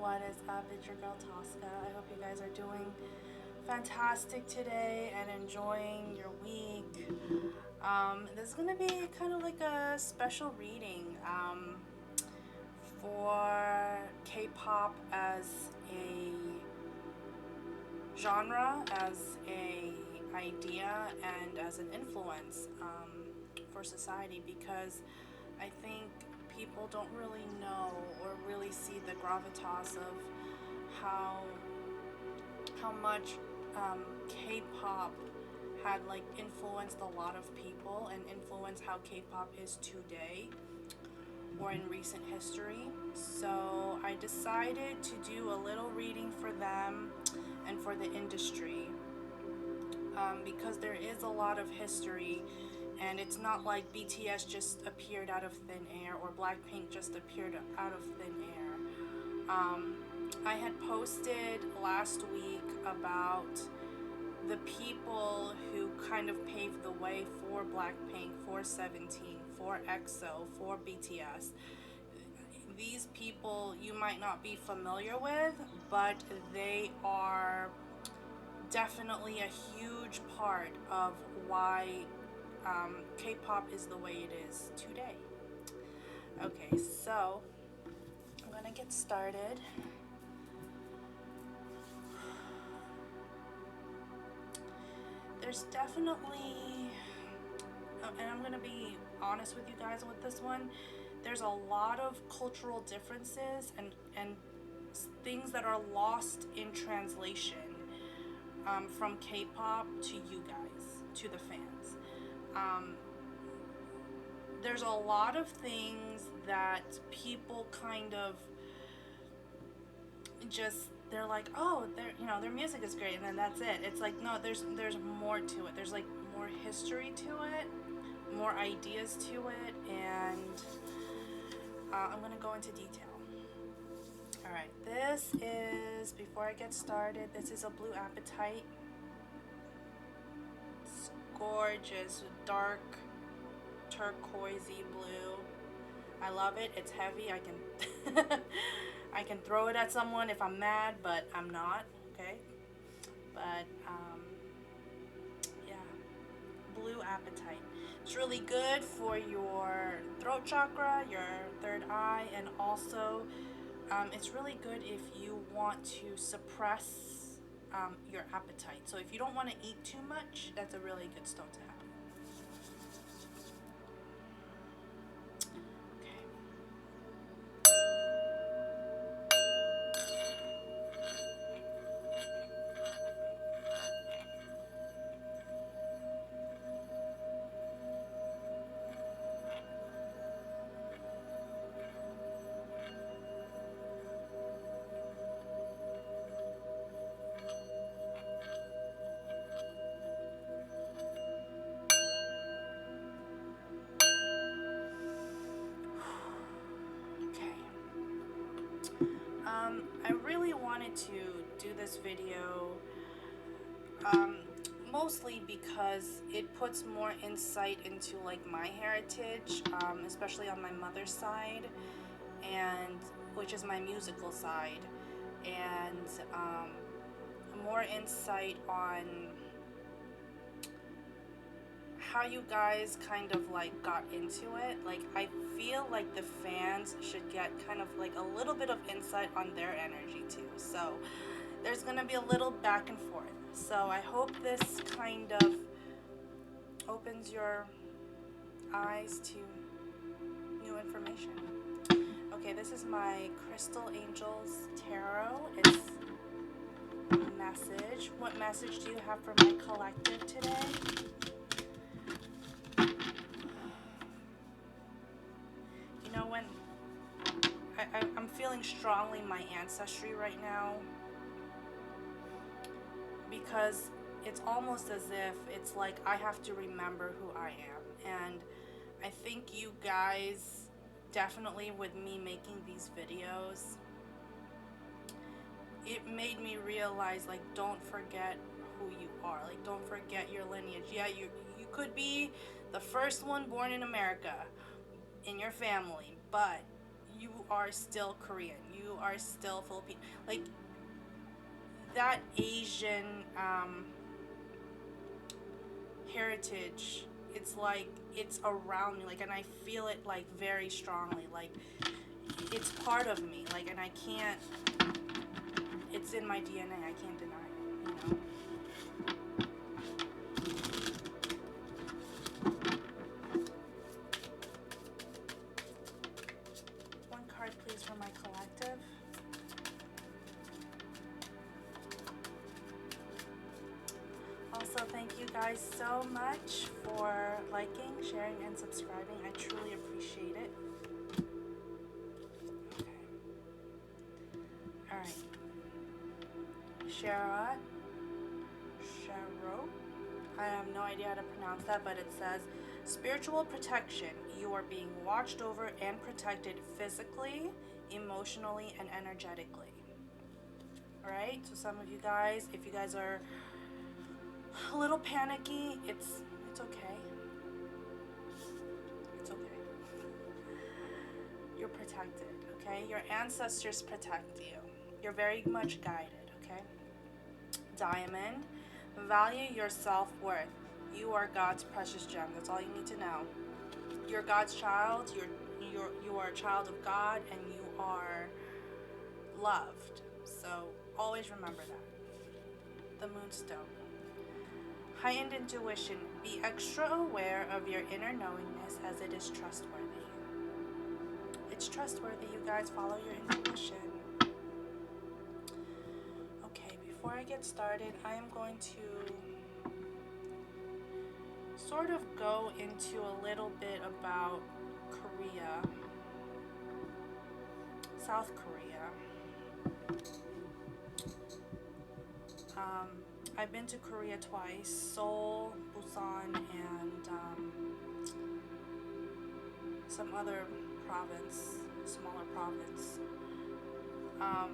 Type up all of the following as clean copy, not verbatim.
What is up? It's your girl Tosca. I hope you guys are doing fantastic today and enjoying your week. This is gonna be kind of like a special reading for K-pop as a genre, as a idea, and as an influence for society, because I think people don't really know or really see the gravitas of how much K-pop had like influenced a lot of people and influenced how K-pop is today or in recent history. So I decided to do a little reading for them and for the industry, because there is a lot of history, and it's not like BTS just appeared out of thin air or Blackpink just appeared out of thin air. I had posted last week about the people who kind of paved the way for Blackpink, for 17, for EXO, for BTS. These people you might not be familiar with, but they are definitely a huge part of why K-pop is the way it is today. Okay, so I'm gonna get started. There's definitely, and I'm gonna be honest with you guys with this one, there's a lot of cultural differences and things that are lost in translation from K-pop to you guys, to the fans. There's a lot of things that people kind of just, they're like, oh, their music is great, and then that's it. It's like, no, there's more to it. There's like more history to it, more ideas to it, and I'm gonna go into detail. All right, this is, before I get started, this is a Blue Appetite. It's gorgeous, dark turquoisey blue. I love it. It's heavy. I can I can throw it at someone if I'm mad, but I'm not. Okay, but yeah, Blue Appetite. It's really good for your throat chakra, your third eye, and also it's really good if you want to suppress your appetite. So if you don't want to eat too much, that's a really good stone to have. I really wanted to do this video mostly because it puts more insight into like my heritage, especially on my mother's side, and which is my musical side, and more insight on how you guys kind of like got into it. Like, I feel like the fans should get kind of like a little bit of insight on their energy too. So there's gonna be a little back and forth. So I hope this kind of opens your eyes to new information. Okay, this is my Crystal Angels Tarot. It's a message. What message do you have for my collective today? You know, when I'm feeling strongly my ancestry right now, because it's almost as if it's like I have to remember who I am. And I think you guys, definitely with me making these videos, it made me realize, like, don't forget who you are. Like, don't forget your lineage. Yeah, you could be the first one born in America in your family, but you are still Korean. You are still Filipino. Like that Asian heritage, it's like it's around me, like, and I feel it like very strongly, like it's part of me, like, and I can't, it's in my DNA, I can't deny it, you know. One card please for my collective. Also, thank you guys so much for liking, sharing, and subscribing. I truly appreciate it. Okay. Alright. Shara. Sharo. I have no idea how to pronounce that, but it says, spiritual protection. You are being watched over and protected physically, emotionally, and energetically. Alright? So some of you guys, if you guys are a little panicky, it's okay. It's okay. You're protected, okay? Your ancestors protect you. You're very much guided, okay? Diamond, value your self-worth. You are God's precious gem. That's all you need to know. You're God's child. You are a child of God, and you are loved. So always remember that. The Moonstone. Heightened intuition. Be extra aware of your inner knowingness as it is trustworthy. It's trustworthy, you guys. Follow your intuition. Okay, before I get started, I am going to sort of go into a little bit about Korea, South Korea. I've been to Korea twice, Seoul, Busan, and some other province, smaller province. A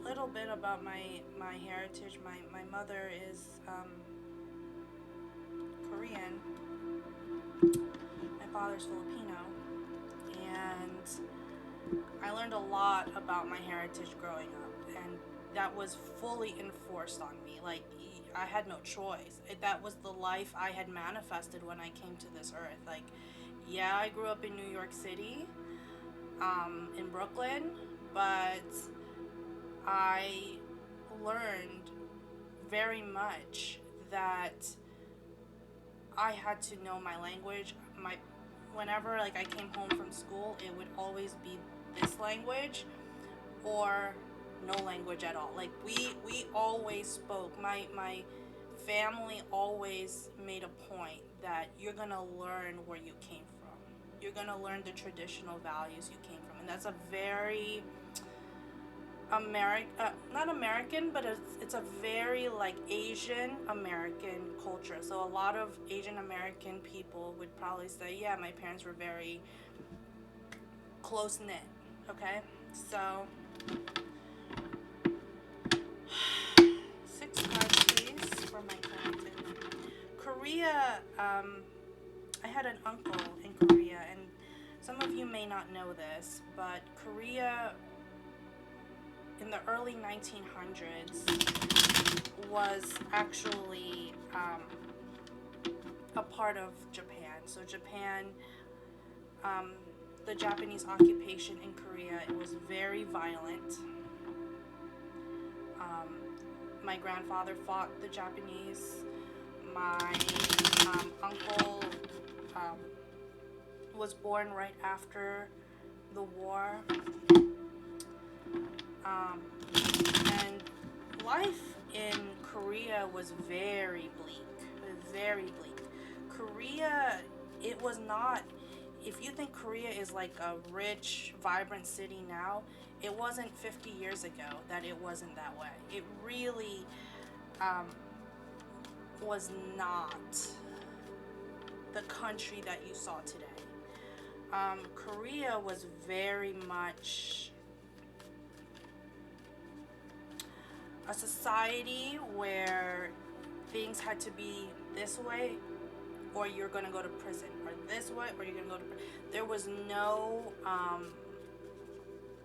little bit about my heritage. My mother is Korean. My father's Filipino. And I learned a lot about my heritage growing up, and that was fully enforced on me. Like, I had no choice. That was the life I had manifested when I came to this earth. Like, yeah, I grew up in New York City, in Brooklyn, but I learned very much that I had to know my language. Whenever like I came home from school, it would always be this language or no language at all. Like we always spoke. My family always made a point that you're gonna learn where you came from. You're gonna learn the traditional values you came from, and that's a very not American, but it's a very like Asian American culture. So a lot of Asian American people would probably say, yeah, my parents were very close knit. Okay, so 6 cards please for my collective. Korea, I had an uncle in Korea, and some of you may not know this, but Korea in the early 1900s was actually a part of Japan. So Japan, the Japanese occupation in Korea, it was very violent. My grandfather fought the Japanese. My uncle was born right after the war. And life in Korea was very bleak, very bleak. Korea, it was not, if you think Korea is like a rich, vibrant city now, it wasn't 50 years ago that it wasn't that way. It really was not the country that you saw today. Korea was very much a society where things had to be this way or you're going to go to prison, or this way or you're going to go to prison. There was no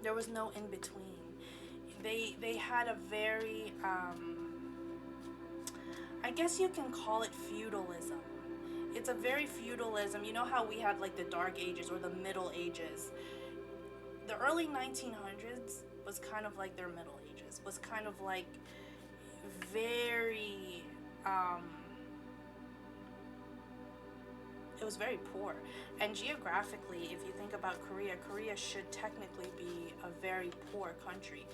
There was no in between. They had a very I guess you can call it feudalism. It's a very feudalism. You know how we had like the Dark Ages or the Middle Ages. The early 1900s was kind of like their Middle Ages. Was kind of like very it was very poor. And geographically, if you think about Korea, Korea should technically be a very poor country.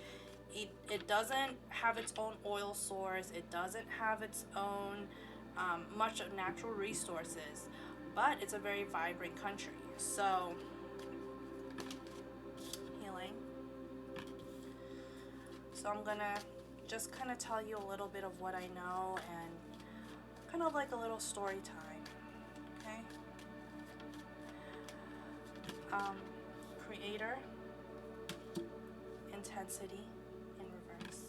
It doesn't have its own oil source, it doesn't have its own much of natural resources, but it's a very vibrant country. So, healing. So, I'm gonna just kind of tell you a little bit of what I know and kind of like a little story time. Okay? Creator, intensity in reverse.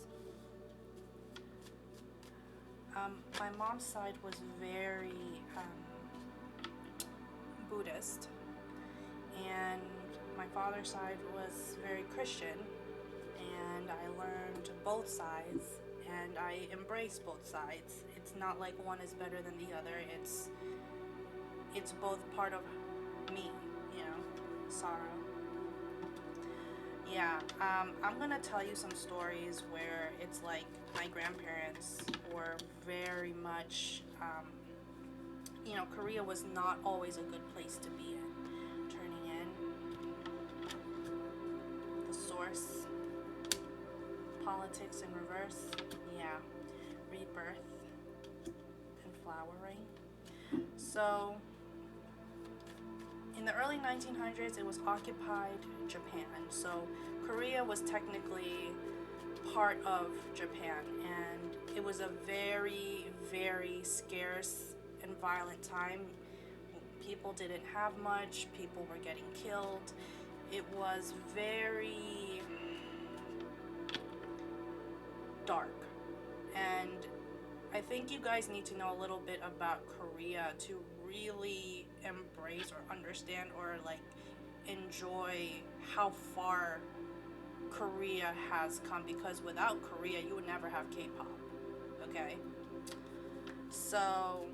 My mom's side was very Buddhist, and my father's side was very Christian, and I learned both sides, and I embraced both sides. It's not like one is better than the other. It's both part of me, you know, sorrow. Yeah, I'm gonna tell you some stories where it's like my grandparents were very much, you know, Korea was not always a good place to be in. Turning in the source, politics in reverse, yeah, rebirth and flowering. So, in the early 1900s, it was occupied Japan. So Korea was technically part of Japan, and it was a very, very scarce and violent time. People didn't have much, people were getting killed. It was very dark. And I think you guys need to know a little bit about Korea to really embrace or understand or like enjoy how far Korea has come, because without Korea you would never have K-pop. Okay? So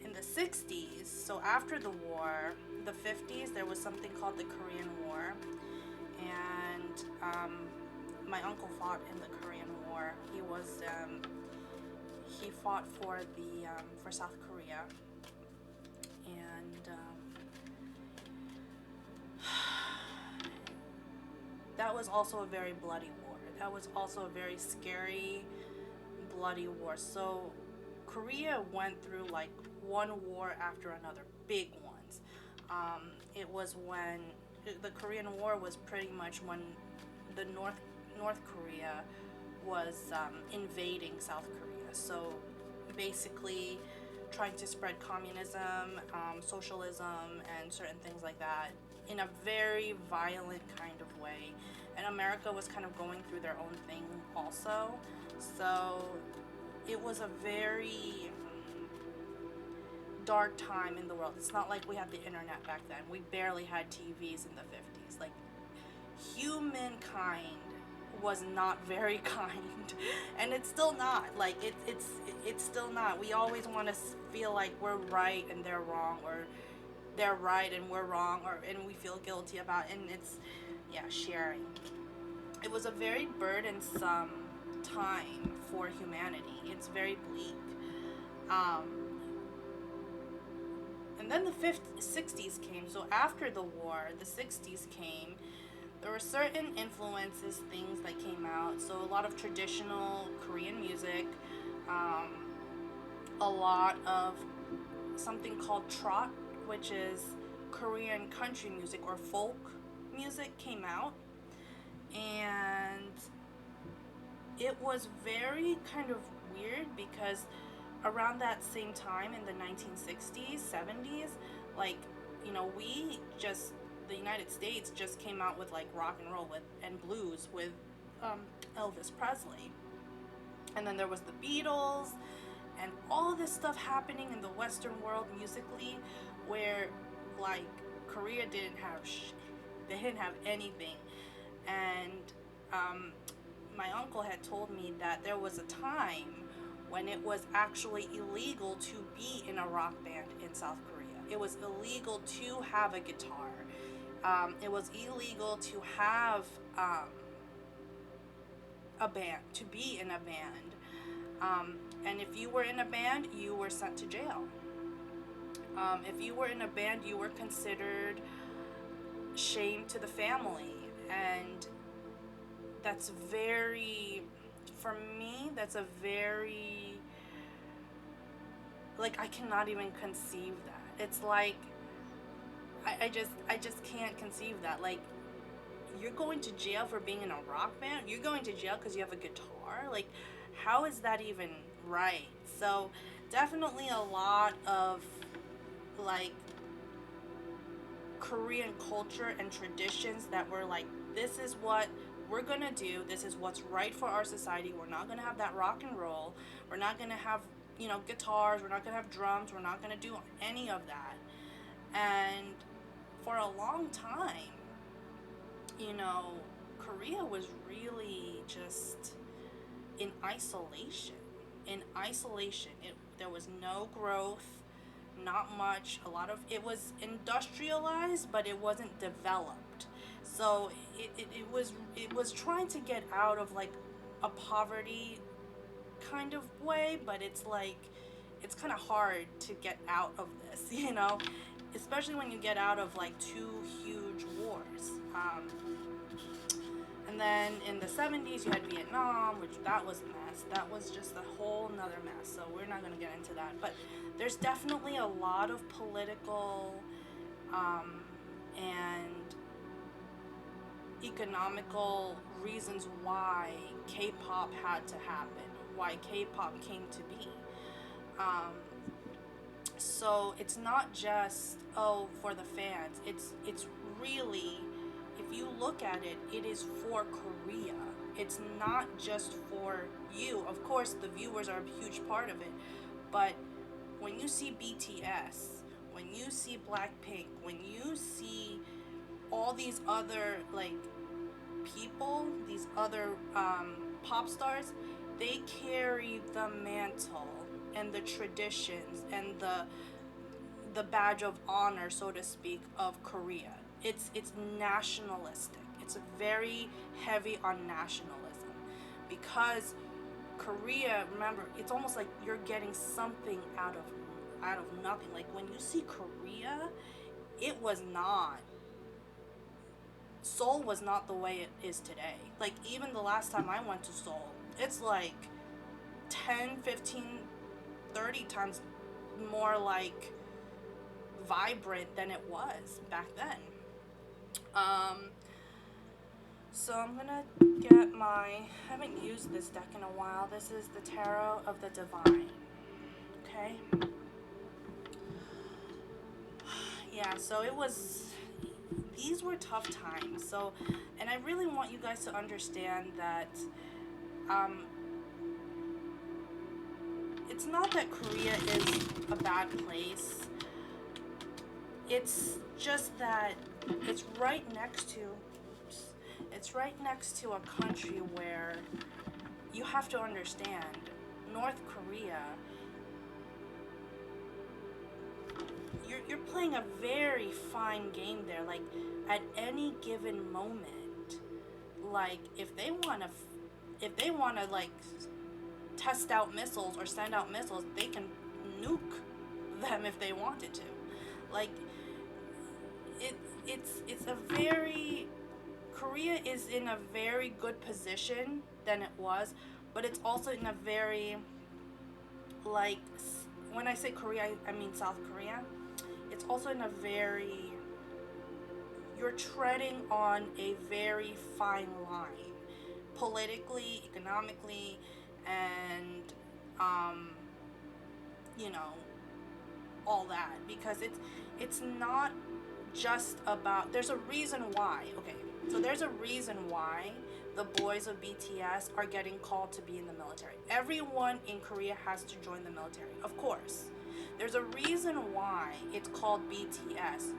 in the 60s, so after the war, the 50s, there was something called the Korean War, and my uncle fought in the Korean War. He fought for the for South Korea, and that was also a very bloody war. That was also a very scary, bloody war. So Korea went through like one war after another, big ones. It was when the Korean War was pretty much when the North Korea was invading South Korea. So basically trying to spread communism, socialism, and certain things like that in a very violent kind of way. And America was kind of going through their own thing also. So it was a very dark time in the world. It's not like we had the internet back then. We barely had TVs in the 50s. Like, humankind was not very kind, and it's still not. Like, it's still not. We always want to feel like we're right and they're wrong, or they're right and we're wrong, and we feel guilty about it. And it's, yeah, sharing. It was a very burdensome time for humanity. It's very bleak. And then the 60s came. So after the war, the 60s came. There were certain influences, things that came out. So a lot of traditional Korean music, a lot of something called trot, which is Korean country music or folk music, came out. And it was very kind of weird because around that same time in the 1960s, 70s, like, you know, the United States just came out with like rock and roll and blues with Elvis Presley. And then there was the Beatles and all this stuff happening in the Western world musically, where like Korea didn't have they didn't have anything. And my uncle had told me that there was a time when it was actually illegal to be in a rock band in South Korea. It was illegal to have a guitar. It was illegal to have a band, to be in a band. And if you were in a band, you were sent to jail. If you were in a band, you were considered shame to the family. And that's very, for me, that's a very, like, I cannot even conceive that. It's like, I just can't conceive that. Like, you're going to jail for being in a rock band? You're going to jail because you have a guitar? Like, how is that even right? So, definitely a lot of, like, Korean culture and traditions that were like, this is what we're gonna do, this is what's right for our society. We're not gonna have that rock and roll, we're not gonna have, you know, guitars, we're not gonna have drums, we're not gonna do any of that. And for a long time, you know, Korea was really just in isolation. There was no growth, not much. A lot of it was industrialized, but it wasn't developed. So it was trying to get out of like a poverty kind of way, but it's like it's kind of hard to get out of this, you know, especially when you get out of like two huge wars. And then in the 70s you had Vietnam, which that was a mess. That was just a whole nother mess. So we're not going to get into that. But there's definitely a lot of political and economical reasons why K-pop had to happen, why K-pop came to be. So it's not just, oh, for the fans. It's really, if you look at it, it is for Korea. It's not just for you. Of course, the viewers are a huge part of it. But when you see BTS, when you see Blackpink, when you see all these other like people, these other pop stars, they carry the mantle and the traditions and the badge of honor, so to speak, of Korea. It's nationalistic. It's very heavy on nationalism because Korea, remember, it's almost like you're getting something out of nothing. Like when you see Korea, it was not, Seoul was not the way it is today. Like even the last time I went to Seoul, it's like 10, 15, 30 times more like vibrant than it was back then. So I'm gonna get I haven't used this deck in a while. This is the Tarot of the Divine. Okay. Yeah, so these were tough times. So, and I really want you guys to understand that, it's not that Korea is a bad place. It's just that it's right next to a country where you have to understand, North Korea, you're playing a very fine game there. Like at any given moment, like if they want to like test out missiles or send out missiles, they can nuke them if they wanted to. Like it's a very, Korea is in a very good position than it was, but it's also in a very, like, when I say Korea, I mean South Korea. It's also in a very, you're treading on a very fine line, politically, economically, and you know, all that, because it's not just about, there's a reason why, okay, so there's a reason why the boys of BTS are getting called to be in the military. Everyone in Korea has to join the military, of course. There's a reason why it's called BTS,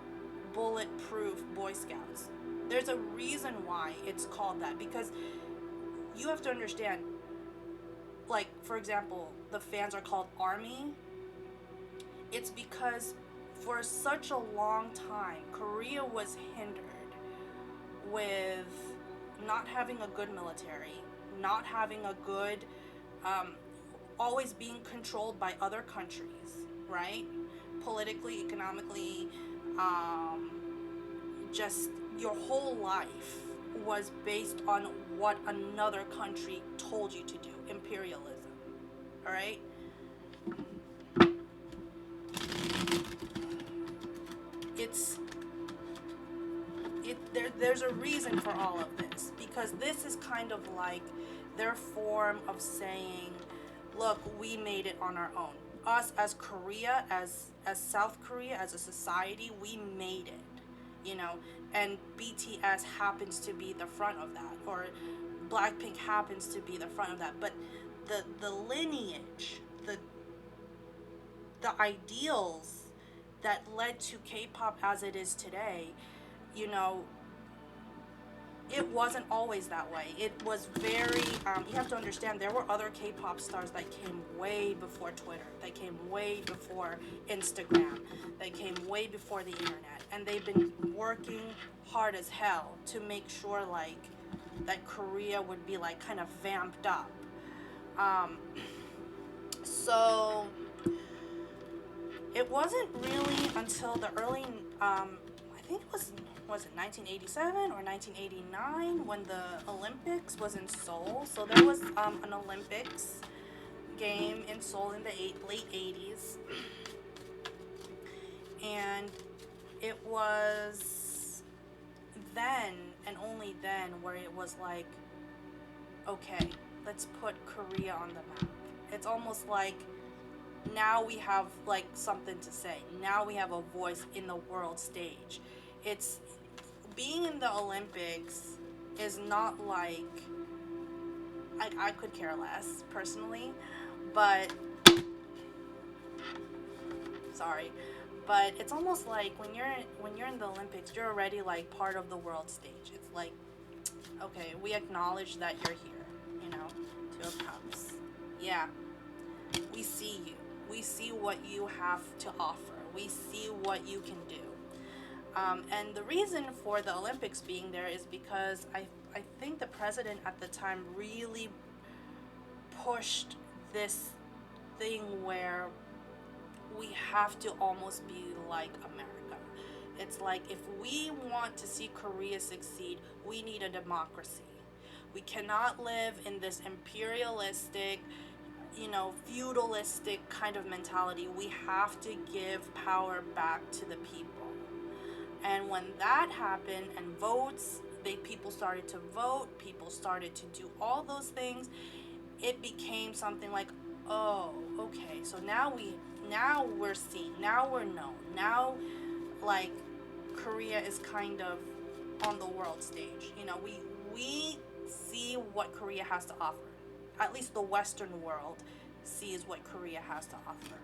bulletproof Boy Scouts. There's a reason why it's called that, because you have to understand, like, for example, the fans are called Army. It's because for such a long time, Korea was hindered with not having a good military, not having a good, always being controlled by other countries, right? Politically, economically, um, just your whole life was based on what another country told you to do. Imperialism, all right? It's there's a reason for all of this, because this is kind of like their form of saying, look, we made it on our own. Us as Korea, as South Korea, as a society, we made it, you know. And BTS happens to be the front of that, or Blackpink happens to be the front of that. But the lineage, the ideals that led to K-pop as it is today, you know, it wasn't always that way. It was very, you have to understand, there were other K-pop stars that came way before Twitter, that came way before Instagram, that came way before the internet. And they've been working hard as hell to make sure, like, that Korea would be, like, kind of vamped up. So it wasn't really until the early, I think it was it 1987 or 1989 when the Olympics was in Seoul. So there was an Olympics game in Seoul in the late 80s. And it was then and only then where it was like, okay, let's put Korea on the map. It's almost like now we have like something to say. Now we have a voice in the world stage. It's being in the Olympics is not like, I could care less personally, but sorry, but it's almost like when you're in the Olympics, you're already like part of the world stage. It's like, okay, we acknowledge that you're here, you know, to a cups. Yeah, we see you. We see what you have to offer. We see what you can do. And the reason for the Olympics being there is because I think the president at the time really pushed this thing where we have to almost be like America. It's like, if we want to see Korea succeed, we need a democracy. We cannot live in this imperialistic, you know, feudalistic kind of mentality. We have to give power back to the people. And when that happened, and votes, people started to vote, people started to do all those things, it became something like, oh, okay, so now we're seen, now we're known, now, like, Korea is kind of on the world stage. You know, we see what Korea has to offer. At least the Western world sees what Korea has to offer.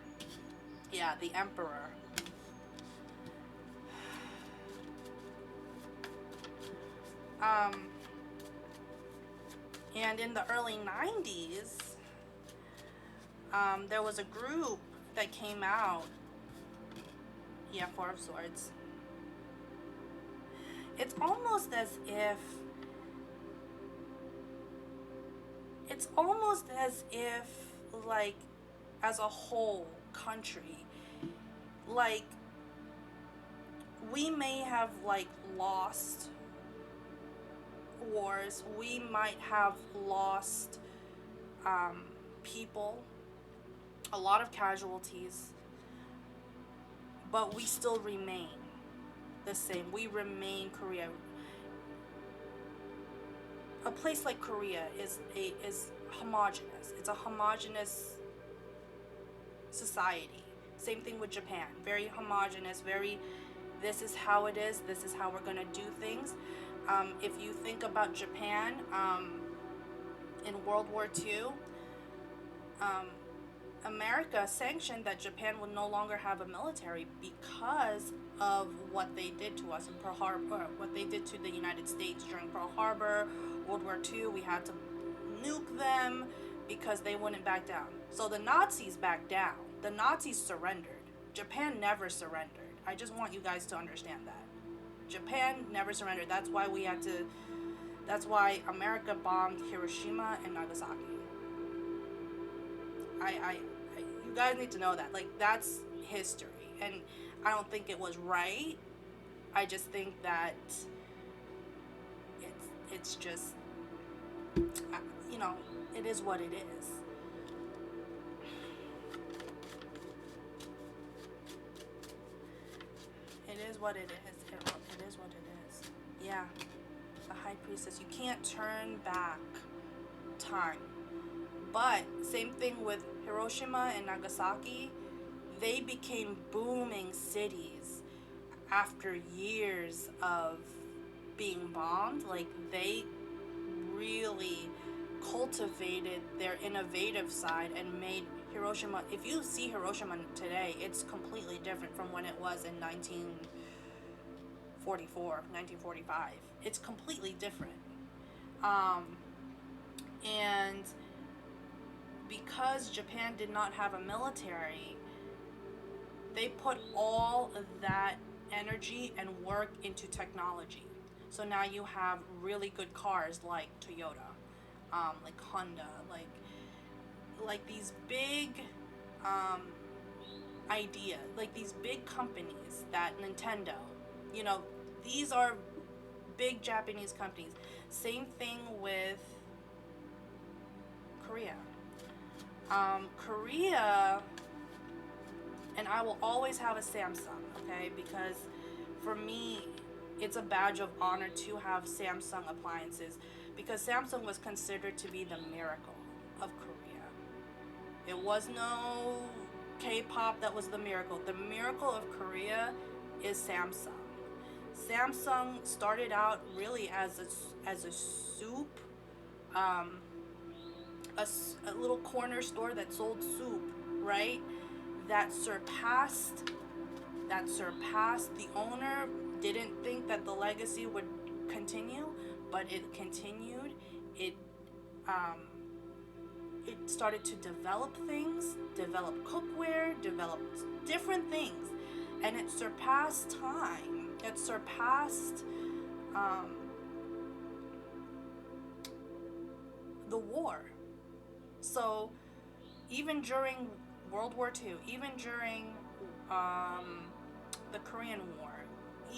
Yeah, the emperor. And in the early 90s, there was a group that came out. Yeah, Four of Swords. It's almost as if like, as a whole country, like, we may have like lost wars, we might have lost people, a lot of casualties, but we still remain the same. We remain Korea. A place like Korea is homogenous. It's a homogenous society. Same thing with Japan. Very homogenous, very, this is how it is, this is how we're gonna do things. If you think about Japan, in World War II, America sanctioned that Japan would no longer have a military because of what they did to us in Pearl Harbor, what they did to the United States during Pearl Harbor, World War II. We had to nuke them because they wouldn't back down. So the Nazis backed down. The Nazis surrendered. Japan never surrendered. I just want you guys to understand that. Japan never surrendered. That's why we had to. That's why America bombed Hiroshima and Nagasaki. You guys need to know that. Like, that's history. And I don't think it was right. I just think that it's just, you know, it is what it is. It is what it is. It is what it is. Yeah. The High Priestess. You can't turn back time. But same thing with Hiroshima and Nagasaki. They became booming cities after years of being bombed. Like, they really cultivated their innovative side and made Hiroshima, if you see Hiroshima today, it's completely different from when it was in 1944, 1945. It's completely different. And because Japan did not have a military, they put all of that energy and work into technology. So now you have really good cars like Toyota, like Honda, like these big idea, like these big companies, that Nintendo, you know, these are big Japanese companies. Same thing with Korea. Korea, and I will always have a Samsung, okay? Because for me, it's a badge of honor to have Samsung appliances, because Samsung was considered to be the miracle of Korea. It was no K-pop that was the miracle. The miracle of Korea is Samsung. Samsung started out really as a soup, a little corner store that sold soup, right? That surpassed. The owner didn't think that the legacy would continue, but it continued. It started to develop things, develop cookware, develop different things, and it surpassed time. It surpassed the war. So even during World War II, even during the Korean War,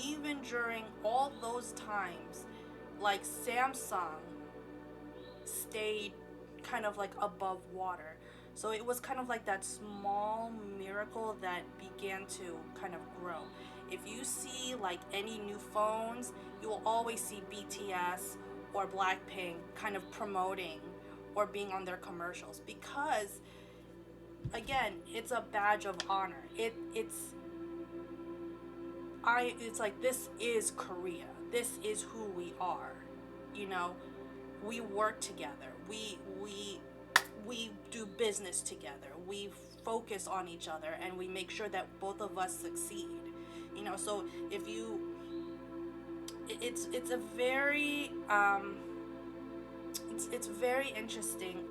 even during all those times, like, Samsung stayed kind of like above water. So it was kind of like that small miracle that began to kind of grow. If you see like any new phones, you will always see BTS or Blackpink kind of promoting or being on their commercials, because again, it's a badge of honor. It's like, this is Korea. This is who we are. You know, we work together. We do business together. We focus on each other, and we make sure that both of us succeed. You know, so if you, it's a very it's very interesting,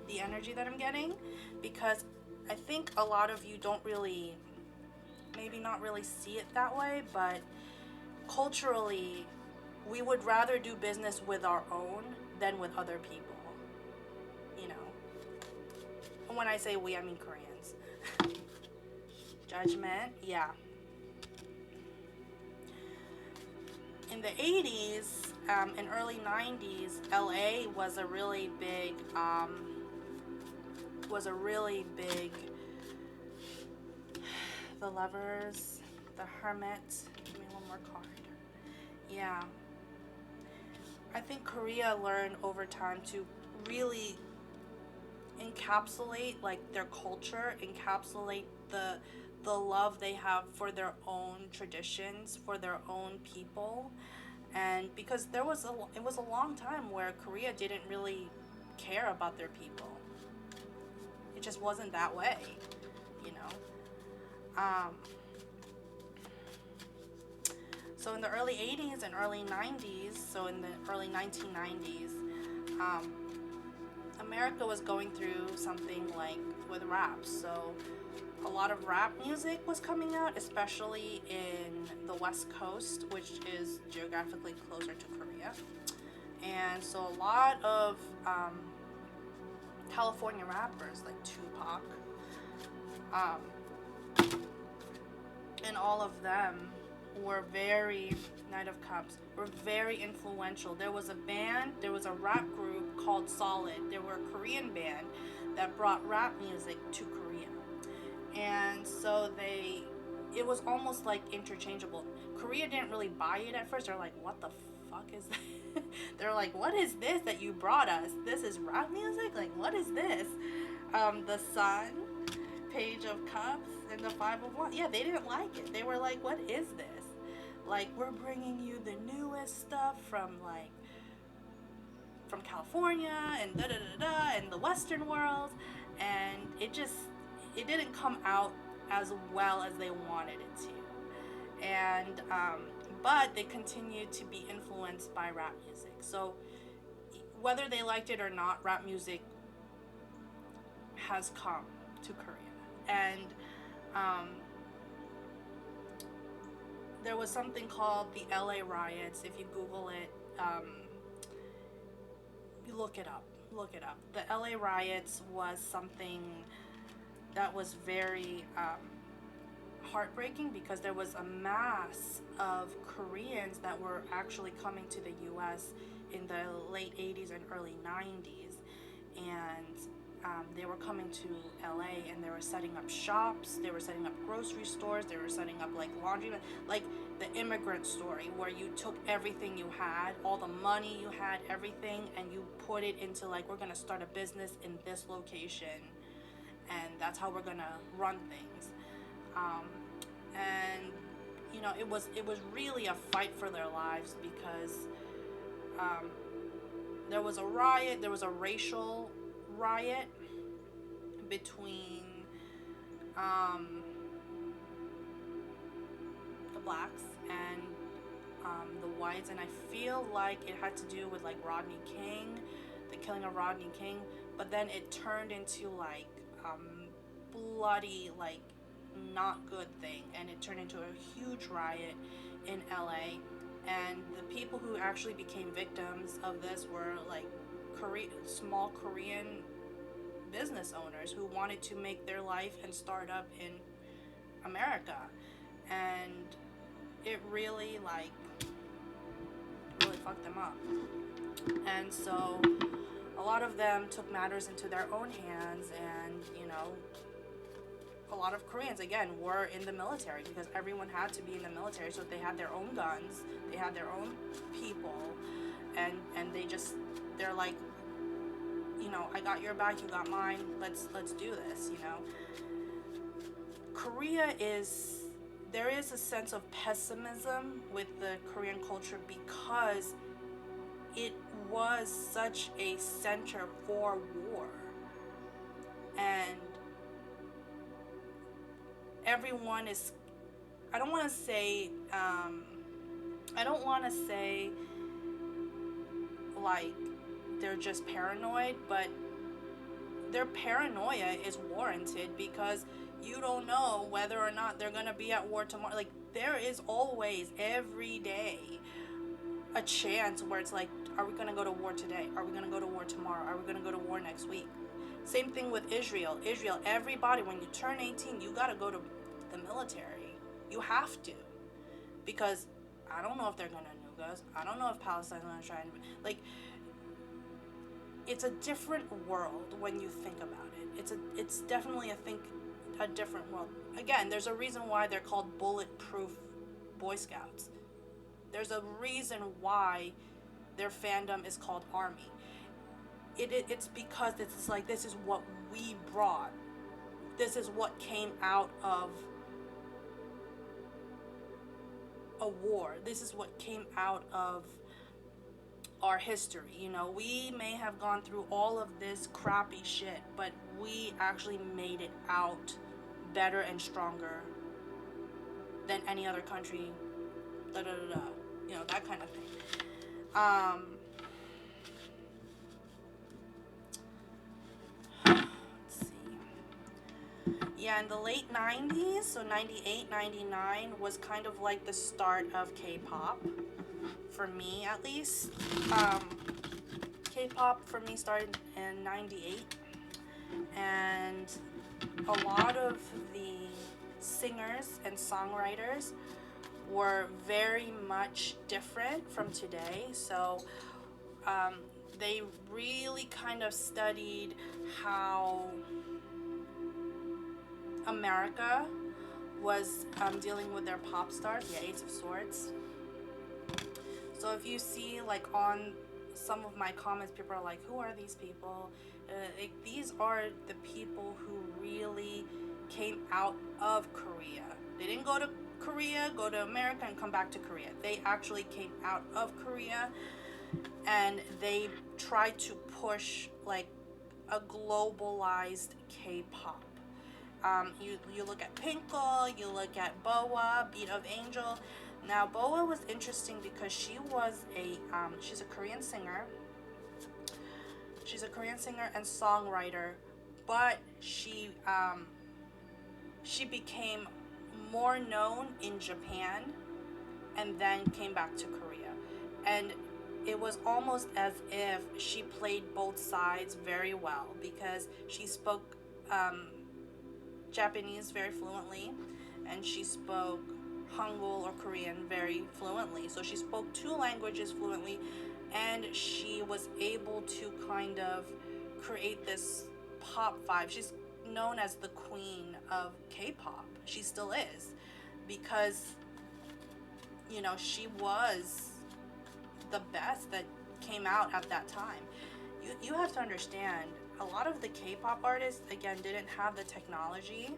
the energy that I'm getting, because I think a lot of you don't really, maybe not really see it that way, but culturally, we would rather do business with our own than with other people, you know. And when I say we, I mean Koreans. Judgment, yeah. In the 80s and early 90s, LA was a really big, The Lovers, The Hermit. Give me one more card. Yeah. I think Korea learned over time to really encapsulate like their culture, encapsulate the love they have for their own traditions, for their own people. And because it was a long time where Korea didn't really care about their people. It just wasn't that way, you know. So in the early 80s and early 90s, so in the early 1990s, um, America was going through something like with rap. So a lot of rap music was coming out, especially in the West Coast, which is geographically closer to Korea. And so a lot of California rappers like Tupac, um, and all of them were very, Night of Cups, were very influential. There was a band, there was a rap group called Solid. They were a Korean band that brought rap music to Korea. And so it was almost like interchangeable. Korea didn't really buy it at first. They're like, what the fuck is that? They're like, what is this that you brought us? This is rap music? Like, what is this? The Sun, Page of Cups, and the Five of Wands. Yeah, they didn't like it. They were like, what is this? Like, we're bringing you the newest stuff from California and da da da da and the Western world, and it didn't come out as well as they wanted it to. And but they continued to be influenced by rap music. So whether they liked it or not, rap music has come to Korea. And there was something called the LA riots. If you Google it, you look it up. The LA riots was something that was very heartbreaking, because there was a mass of Koreans that were actually coming to the US in the late 80s and early 90s. And they were coming to LA, and they were setting up shops, they were setting up grocery stores, they were setting up like laundry, like the immigrant story, where you took everything you had, all the money you had, everything, and you put it into like, we're gonna start a business in this location, and that's how we're gonna run things. And you know, it was really a fight for their lives, because there was a riot, there was a racial riot between the blacks and the whites, and I feel like it had to do with like Rodney King, the killing of Rodney King, but then it turned into like bloody, like not good thing, and it turned into a huge riot in LA. And the people who actually became victims of this were like small Korean business owners who wanted to make their life and start up in America. And it really fucked them up. And so a lot of them took matters into their own hands, and you know, a lot of Koreans again were in the military, because everyone had to be in the military, so they had their own guns, they had their own people, and they're like, you know, I got your back, you got mine, let's do this, you know. There is a sense of pessimism with the Korean culture, because it was such a center for war, and everyone is, I don't want to say like they're just paranoid, but their paranoia is warranted, because you don't know whether or not they're going to be at war tomorrow. Like, there is always, every day, a chance where it's like, are we going to go to war today? Are we going to go to war tomorrow? Are we going to go to war next week? Same thing with Israel. Everybody, when you turn 18, you got to go to the military. You have to. Because I don't know if they're going to nuke us. I don't know if Palestine's going to try and... Like, it's a different world when you think about it. It's definitely a different world. Again, there's a reason why they're called bulletproof Boy Scouts. There's a reason why their fandom is called Army. It's because it's like, this is what we brought. This is what came out of a war. This is what came out of our history. You know, we may have gone through all of this crappy shit, but we actually made it out better and stronger than any other country da da da da, you know, that kind of thing. Um, let's see. Yeah, in the late 90s, so 98, 99 was kind of like the start of K-pop, for me at least. Um, K-pop for me started in 98, and a lot of the singers and songwriters were very much different from today. So um, they really kind of studied how America was dealing with their pop stars. Yeah, Ace of Swords. So if you see like on some of my comments, people are like, who are these people? Like, these are the people who really came out of Korea. They didn't go to Korea, go to America, and come back to Korea. They actually came out of Korea, and they tried to push like a globalized K-pop. You look at Pinkle, you look at Boa, Beat of Angel. Now Boa was interesting because she was she's a Korean singer. She's a Korean singer and songwriter, but she became more known in Japan and then came back to Korea. And it was almost as if she played both sides very well, because she spoke Japanese very fluently, and she spoke Hangul or Korean very fluently. So she spoke two languages fluently, and she was able to kind of create this pop vibe. She's known as the queen of K-pop. She still is, because, you know, she was the best that came out at that time. You have to understand, a lot of the K-pop artists, again, didn't have the technology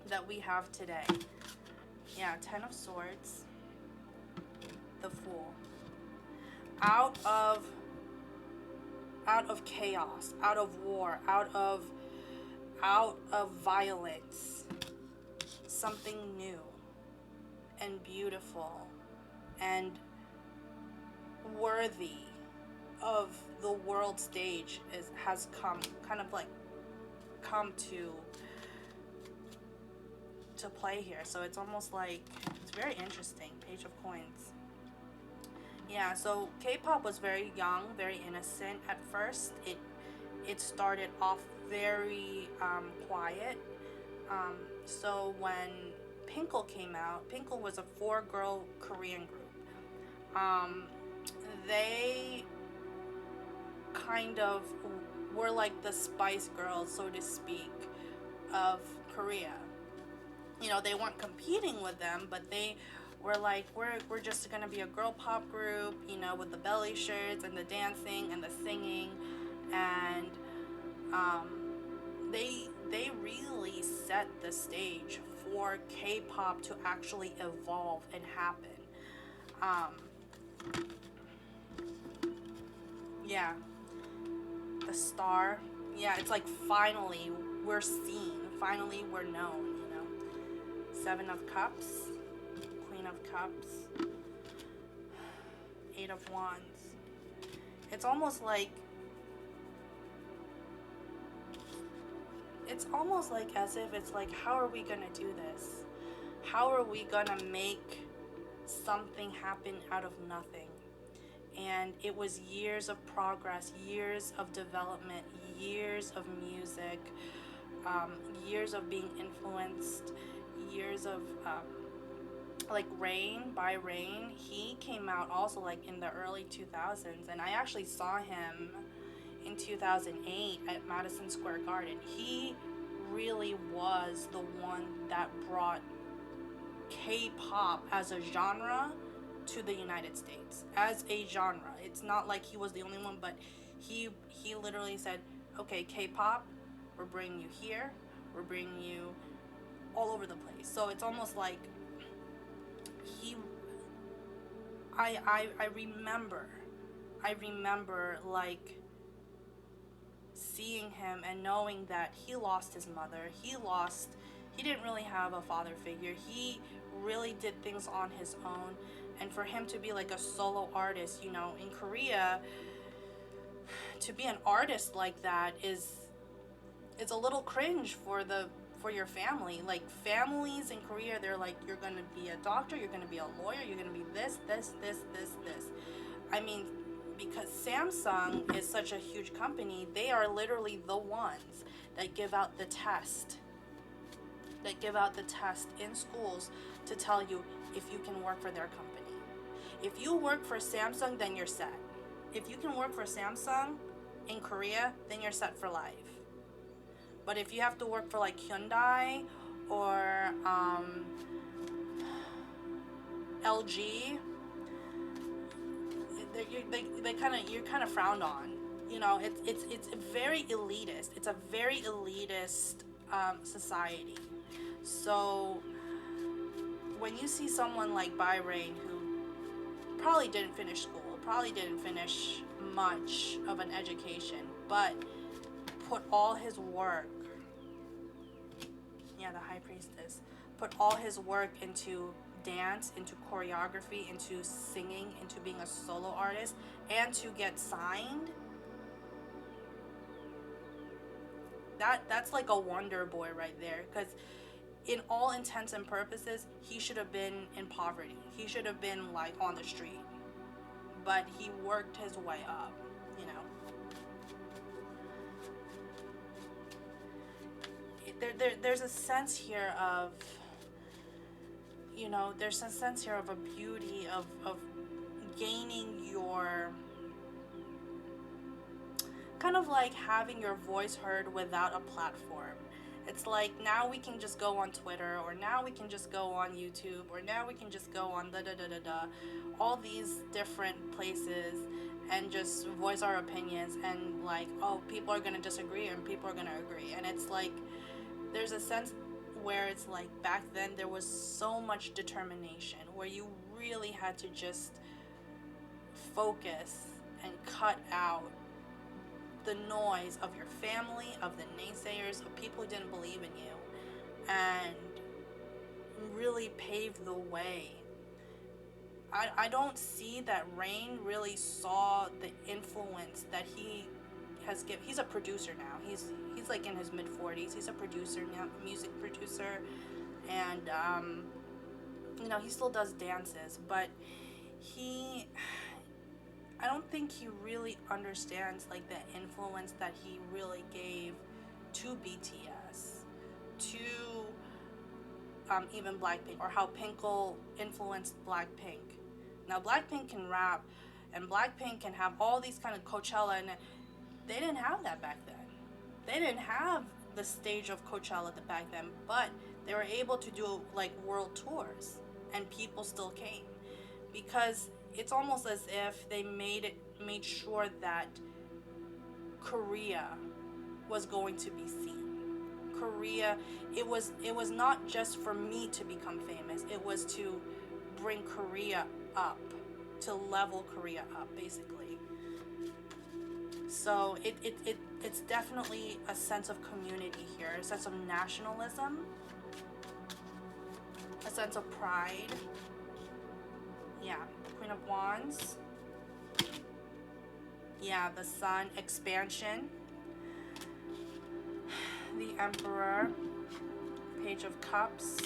that we have today. Yeah, Ten of Swords, the Fool. Out of chaos, out of war, out of violence, something new and beautiful and worthy of the world stage has come to play here. So it's almost like, it's very interesting. Page of Coins. Yeah, so K-pop was very young, very innocent at first. It started off very quiet. So when Pinkle came out, Pinkle was a 4-girl Korean group. They kind of were like the Spice Girls, so to speak, of Korea. You know, they weren't competing with them, but they were like, we're just gonna be a girl pop group, you know, with the belly shirts and the dancing and the singing, and they really set the stage for K-pop to actually evolve and happen. Yeah, the star. Yeah, it's like finally we're seen, finally we're known, you know. 7 of Cups, Queen of Cups, 8 of Wands. It's almost like as if it's like, how are we gonna do this? How are we gonna make something happen out of nothing? And it was years of progress, years of development, years of music, years of being influenced, years of like Rain by Rain. He came out also like in the early 2000s, and I actually saw him in 2008 at Madison Square Garden. He really was the one that brought K-pop as a genre to the United States, as a genre. It's not like he was the only one, but he literally said, okay, K-pop, we're bringing you here, we're bringing you all over the place. So it's almost like I remember like seeing him and knowing that he lost his mother, he lost he didn't really have a father figure. He really did things on his own. And for him to be like a solo artist, you know, in Korea, to be an artist like that is it's a little cringe for your family. Like families in Korea, they're like, you're gonna be a doctor, you're gonna be a lawyer, you're gonna be this. I mean, because Samsung is such a huge company, they are literally the ones that give out the test, in schools to tell you if you can work for their company. If you work for Samsung, then you're set. If you can work for Samsung in Korea, then you're set for life. But if you have to work for like Hyundai or LG, you're kind of frowned on. You know, it's very elitist. It's a very elitist society. So when you see someone like Byron, who probably didn't finish school, probably didn't finish much of an education, but put all his work, yeah, the high priestess, put all his work into dance, into choreography, into singing, into being a solo artist, and to get signed, that's like a wonder boy right there. Because in all intents and purposes, he should have been in poverty. He should have been like on the street. But he worked his way up, you know. There's a sense here of, you know, there's a sense here of a beauty of gaining your, kind of like having your voice heard without a platform. It's like now we can just go on Twitter, or now we can just go on YouTube, or now we can just go on all these different places and just voice our opinions, and like, oh, people are gonna disagree and people are gonna agree. And it's like there's a sense where it's like back then there was so much determination where you really had to just focus and cut out the noise of your family, of the naysayers, of people who didn't believe in you, and really pave the way. I don't see that Rain really saw the influence that he has given. He's a producer now. He's like in his mid-40s. He's a producer now, a music producer, and you know, he still does dances, but I don't think he really understands like the influence that he really gave to BTS, to even Blackpink, or how Pinkle influenced Blackpink. Now Blackpink can rap, and Blackpink can have all these kind of Coachella, and they didn't have that back then. They didn't have the stage of Coachella back then, but they were able to do like world tours, and people still came, because it's almost as if they made sure that Korea was going to be seen. Korea, it was not just for me to become famous. It was to bring Korea up, to level Korea up, basically. So it's definitely a sense of community here, a sense of nationalism, a sense of pride. Yeah, Queen of Wands. Yeah, the Sun, expansion. The Emperor, Page of Cups,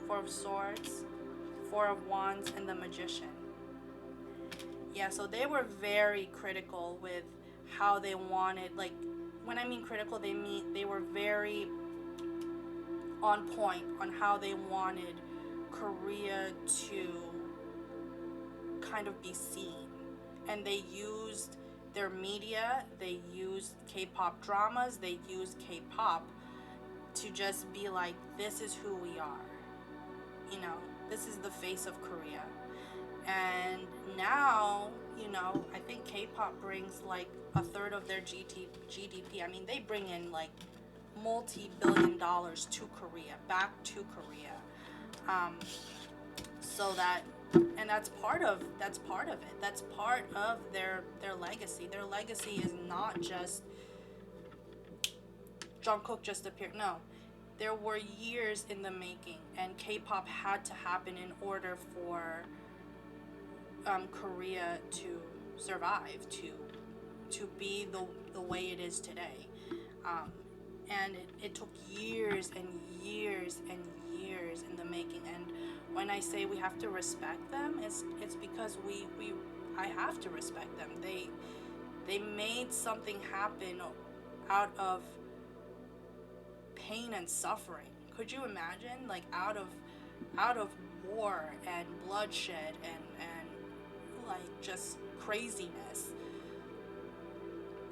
Four of Swords, Four of Wands, and the Magician. Yeah, so they were very critical with how they wanted, like, when I mean critical, they were very on point on how they wanted Korea to kind of be seen. And they used their media, they used K-pop dramas, they used K-pop to just be like, this is who we are. You know, this is the face of Korea. And now, you know, I think K-pop brings like a third of their GDP. I mean, they bring in like multi-billion dollars to Korea, back to Korea. So that, and that's part of it. That's part of their legacy. Their legacy is not just Jungkook just appeared. No, there were years in the making, and K-pop had to happen in order for Korea to survive, to be the way it is today. Um, and it took years and years and years in the making. And when I say we have to respect them, it's because we I have to respect them. They made something happen out of pain and suffering. Could you imagine, like, out of war and bloodshed and like just craziness,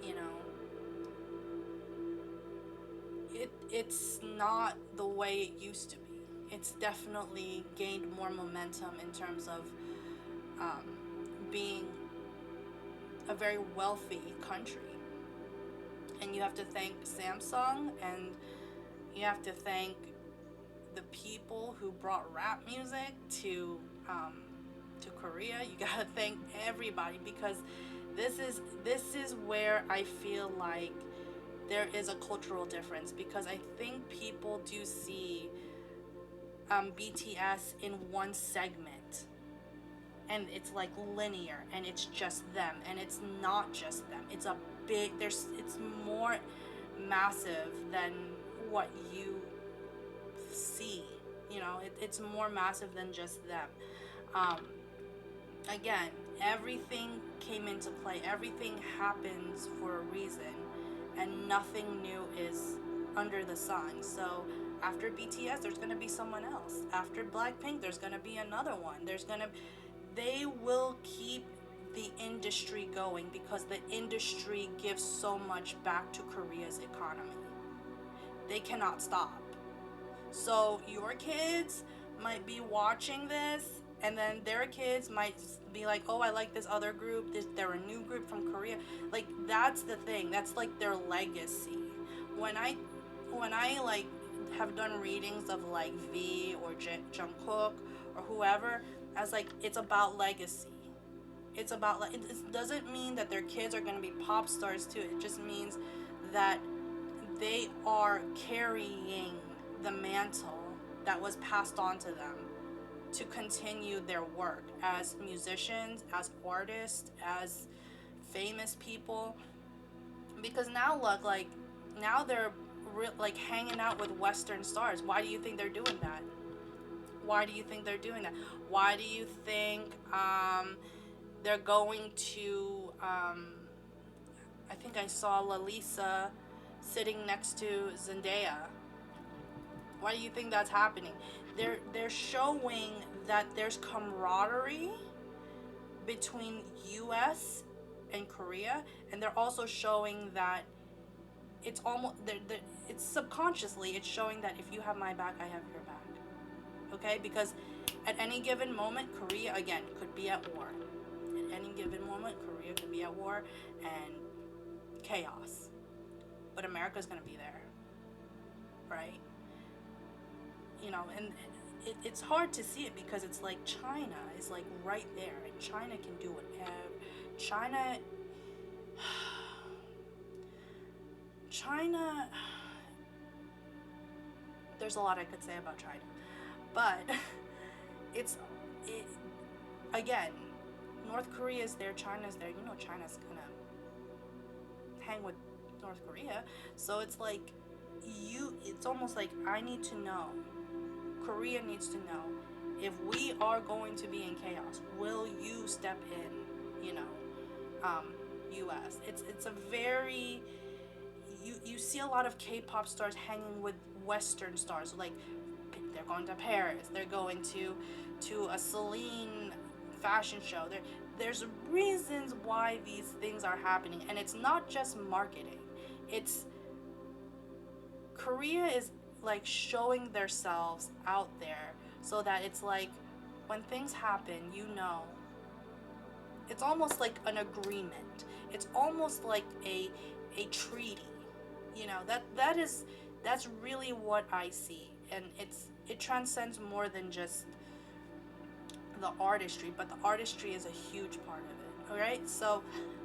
you know, it's not the way it used to be. It's definitely gained more momentum in terms of um, being a very wealthy country. And you have to thank Samsung, and you have to thank the people who brought rap music to Korea. You gotta thank everybody, because this is where I feel like there is a cultural difference, because I think people do see BTS in one segment, and it's like linear, and it's just them, and it's not just them. It's a big, it's more massive than what you see. You know, it's more massive than just them. Um, Again, everything came into play. Everything happens for a reason, and nothing new is under the sun. So after BTS, there's gonna be someone else. After Blackpink, there's gonna be another one. They will keep the industry going, because the industry gives so much back to Korea's economy. They cannot stop. So your kids might be watching this, and then their kids might be like, oh, I like this other group. They're a new group from Korea. Like, that's the thing. That's like their legacy. When I like have done readings of like V or Jungkook or whoever, I was like, it's about legacy. It's about, like, it doesn't mean that their kids are going to be pop stars too. It just means that they are carrying the mantle that was passed on to them to continue their work as musicians, as artists, as famous people. Because now look, like, now they're like hanging out with Western stars. Why do you think they're doing that? Why do you think they're doing that? Why do you think they're going to I think I saw Lalisa sitting next to Zendaya? Why do you think that's happening? They're showing that there's camaraderie between US and Korea, and they're also showing that it's almost it's subconsciously, it's showing that if you have my back, I have your back. Okay? Because at any given moment, Korea again could be at war. At any given moment, Korea could be at war and chaos. But America's gonna be there, right? You know, and it's hard to see it, because it's like China is like right there, and China can do whatever. China, there's a lot I could say about China, but it again, North Korea is there, China's there. You know, China's gonna hang with North Korea, so it's like it's almost like I need to know, Korea needs to know, if we are going to be in chaos, will you step in? You know, U.S. It's a very, you see a lot of K-pop stars hanging with Western stars. Like, they're going to Paris, they're going to a Celine fashion show. There's reasons why these things are happening, and it's not just marketing. It's Korea is like showing themselves out there, so that it's like when things happen, you know, it's almost like an agreement. It's almost like a treaty. You know, that's really what I see, and it transcends more than just the artistry, but the artistry is a huge part of it. All right, so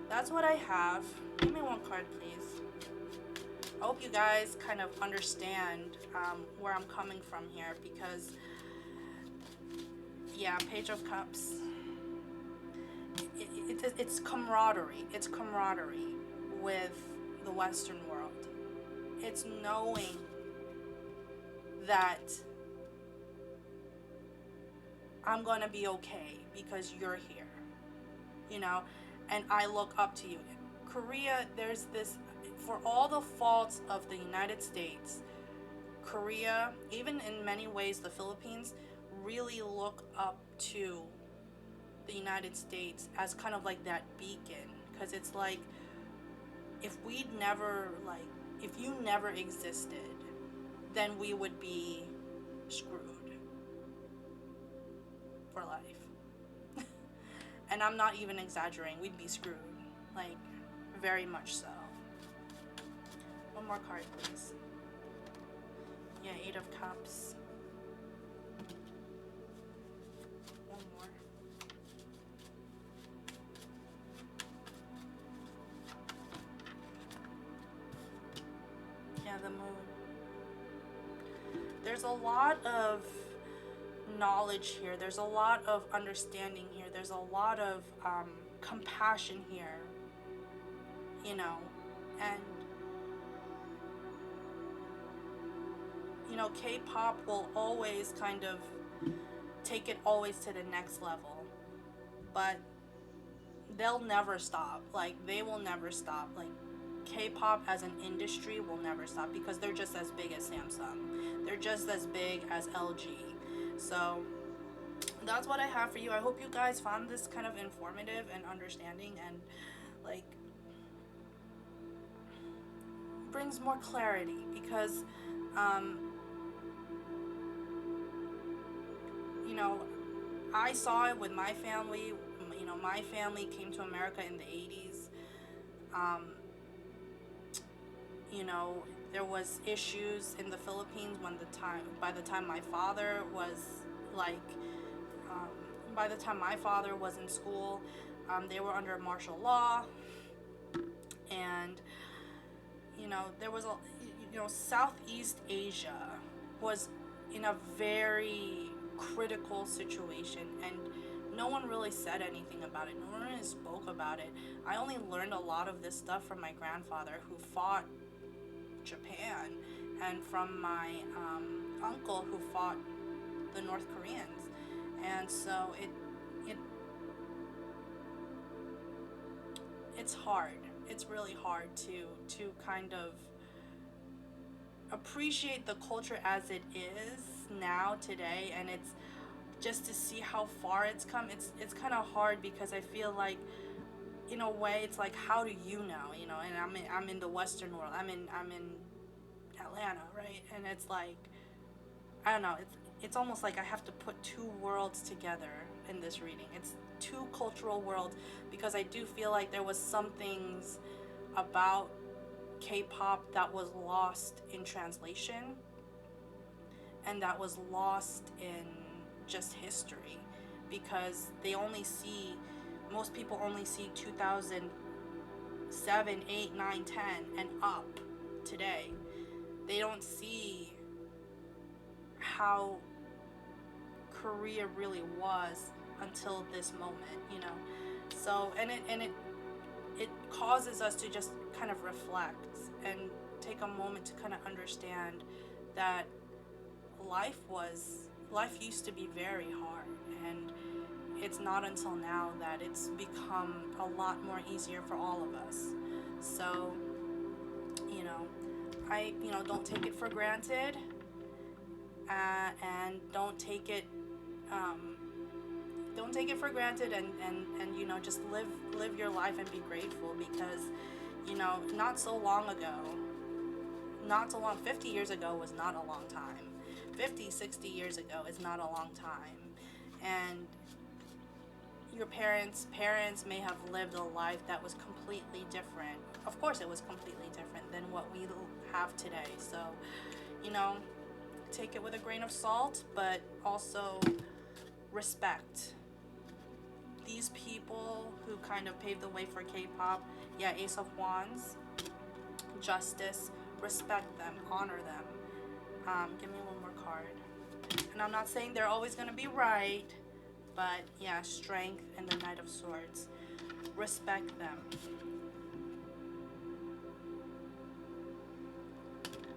that's what I have. Give me one card, please. I hope you guys kind of understand where I'm coming from here, because yeah, Page of Cups, it's camaraderie. It's camaraderie with the Western world. It's knowing that I'm gonna be okay because you're here, you know, and I look up to you. Korea, there's this, for all the faults of the United States, Korea, even in many ways the Philippines, really look up to the United States as kind of like that beacon. Because it's like, if we'd never, like, if you never existed, then we would be screwed for life. And I'm not even exaggerating, we'd be screwed. Like, very much so. One more card, please. Yeah, Eight of Cups. One more. Yeah, the Moon. There's a lot of knowledge here. There's a lot of understanding here. There's a lot of compassion here. You know, and you know, K-pop will always kind of take it always to the next level, but they'll never stop. Like, they will never stop. Like, K-pop as an industry will never stop, because they're just as big as Samsung. They're just as big as LG. So that's what I have for you. I hope you guys found this kind of informative and understanding, and like brings more clarity, because you know, I saw it with my family. You know, my family came to America in the 80s. You know, there was issues in the Philippines by the time my father was like, by the time my father was in school, they were under martial law, and you know, there was a, you know, Southeast Asia was in a very critical situation, and no one really said anything about it. No one really spoke about it. I only learned a lot of this stuff from my grandfather, who fought Japan, and from my uncle, who fought the North Koreans. And so it's hard. It's really hard to kind of appreciate the culture as it is now today, and it's just to see how far it's come. It's kind of hard, because I feel like, in a way, it's like, how do you know? You know, and I'm in the Western world. I'm in Atlanta, right? And it's like, I don't know. It's almost like I have to put two worlds together in this reading. It's two cultural worlds, because I do feel like there was some things about K-pop that was lost in translation, and that was lost in just history, because most people only see 2007, 8, 9, 10 and up today. They don't see how Korea really was until this moment, you know. So, and it causes us to just kind of reflect and take a moment to kind of understand that life used to be very hard, and it's not until now that it's become a lot more easier for all of us. So, you know, don't take it for granted, and don't take it for granted, and you know, just live your life and be grateful, because you know, not so long, 50 years ago was not a long time. 50, 60 years ago is not a long time, and your parents may have lived a life that was completely different. Of course it was completely different than what we have today. So, you know, take it with a grain of salt, but also respect these people who kind of paved the way for K-pop. Yeah, Ace of Wands, justice, respect them, honor them. Give me one more card. And I'm not saying they're always going to be right, but yeah, strength and the Knight of Swords. Respect them.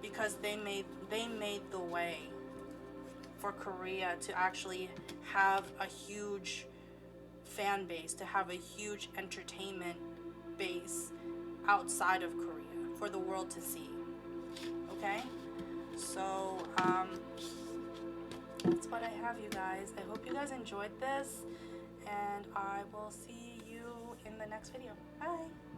Because they made the way for Korea to actually have a huge fan base, to have a huge entertainment base outside of Korea for the world to see. Okay? So, that's what I have, you guys. I hope you guys enjoyed this, and I will see you in the next video. Bye!